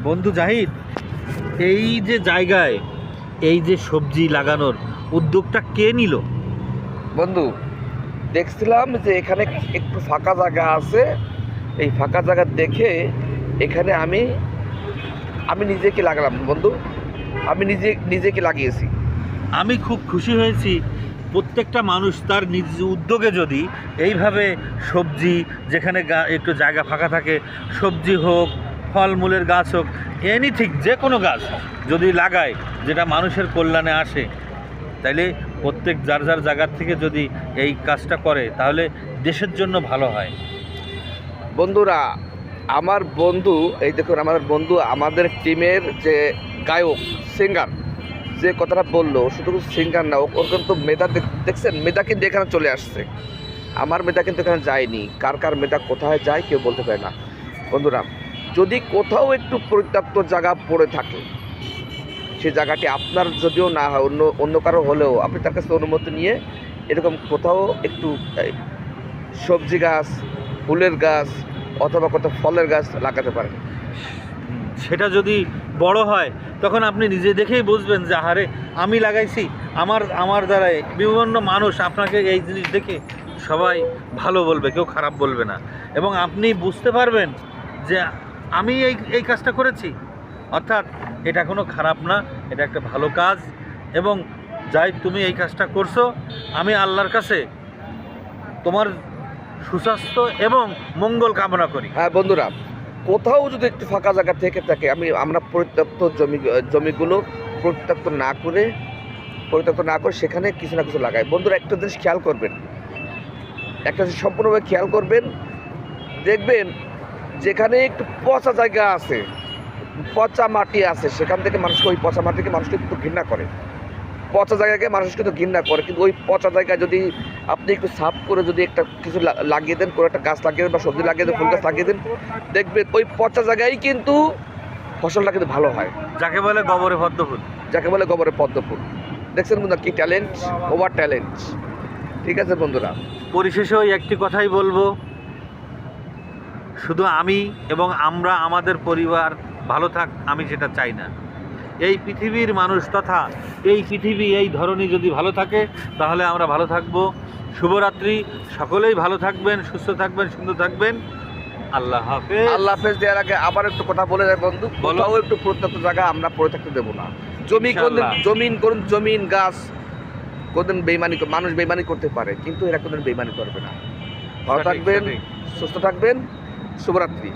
বন্ধু জাহিদ, এই যে জায়গায় এই যে সবজি লাগানোর উদ্যোগটা কে নিল? বন্ধু, দেখছিলাম যে এখানে একটু ফাঁকা জায়গা আছে। এই ফাঁকা জায়গা দেখে এখানে আমি আমি নিজেকে লাগালাম বন্ধু। আমি নিজেকে লাগিয়েছি। আমি খুব খুশি হয়েছি। প্রত্যেকটা মানুষ তার নিজ উদ্যোগে যদি এইভাবে সবজি, যেখানে একটু জায়গা ফাঁকা থাকে, সবজি হোক, ফলমূলের গাছ হোক, এনিথিং, যে কোনো গাছ যদি লাগায় যেটা মানুষের কল্যাণে আসে, তাইলে প্রত্যেক যার যার জায়গার থেকে যদি এই কাজটা করে তাহলে দেশের জন্য ভালো হয়। বন্ধুরা, আমার বন্ধু, এই দেখুন আমাদের বন্ধু, আমাদের টিমের যে গায়ক, সিঙ্গার, যে কথাটা বললো, শুধু সিঙ্গার না, ওর কিন্তু মেধা দেখছেন, মেধা কিন্তু এখানে চলে আসছে। আমার মেধা কিন্তু এখানে যায়নি। কার কার মেধা কোথায় যায় কেউ বলতে পারে না। বন্ধুরা, যদি কোথাও একটু পরিত্যক্ত জায়গা পড়ে থাকে, সে জায়গাটি আপনার যদিও না হয়, অন্য অন্য কারো হলেও, আপনি তার কাছে অনুমতি নিয়ে এরকম কোথাও একটু সবজি গাছ, ফুলের গাছ অথবা কোথাও ফলের গাছ লাগাতে পারেন। সেটা যদি বড় হয় তখন আপনি নিজে দেখেই বুঝবেন যে আহারে আমি লাগাইছি, আমার দ্বারাই বিভিন্ন মানুষ আপনাকে এই জিনিস দেখে সবাই ভালো বলবে, কেউ খারাপ বলবে না। এবং আপনি বুঝতে পারবেন যে আমি এই কাজটা করেছি, অর্থাৎ এটা কোনো খারাপ না, এটা একটা ভালো কাজ। এবং যাই তুমি এই কাজটা করছো, আমি আল্লাহর কাছে তোমার সুস্বাস্থ্য এবং মঙ্গল কামনা করি। হ্যাঁ বন্ধুরা, কোথাও যদি একটু ফাঁকা জায়গা থেকে থাকে, আমরা পরিত্যক্ত জমিগুলো পরিত্যক্ত না করে সেখানে কিছু না কিছু লাগাই। বন্ধুরা, একটা জিনিস খেয়াল করবেন, একটা জিনিস সম্পূর্ণভাবে খেয়াল করবেন, দেখবেন যেখানে একটু পচা জায়গা আছে, পচা মাটি আছে, সেখান থেকে মানুষকে, ওই পচা মাটিকে মানুষকে কিন্তু ঘৃণা করে। পচা জায়গাকে মানুষ কিন্তু ঘৃণা করে, কিন্তু ওই পচা জায়গায় যদি আপনি একটু সাফ করে যদি একটা কিছু লাগিয়ে দেন, কোনো একটা গাছ লাগিয়ে দেন বা সবজি লাগিয়ে দেন, ফুল গাছ লাগিয়ে দেন, দেখবেন ওই পচা জায়গায় কিন্তু ফসলটা কিন্তু ভালো হয়। যাকে বলে গোবরে পদ্ম ফুল। যাকে বলে গোবরে পদ্ম ফুল। দেখছেন বন্ধুরা, কি ট্যালেন্ট, ওভার ট্যালেন্ট। ঠিক আছে বন্ধুরা, পরিশেষে ওই একটি কথাই বলবো, শুধু আমি এবং আমরা, আমাদের পরিবার ভালো থাক, আমি সেটা চাই না। এই পৃথিবীর মানুষ তথা এই পৃথিবী, এই ধরনী যদি ভালো থাকে তাহলে আমরা ভালো থাকব। শুভরাত্রি, সকলেই ভালো থাকবেন, সুস্থ থাকবেন, সুন্দর থাকবেন। আল্লাহ হাফেজ। আল্লাহ হাফেজ দেওয়ার আগে আবার একটু কথা বলে যায় বন্ধু, কোথাও একটু প্রত্যন্ত জায়গা আমরা পড়ে থাকতে দেবো না। জমিন গাছ কোনদিন বেইমানি, মানুষ বেইমানি করতে পারে, কিন্তু এরা কোনদিন বেইমানি করবে না। ভালো থাকবেন, সুস্থ থাকবেন, শুভরাত্রি।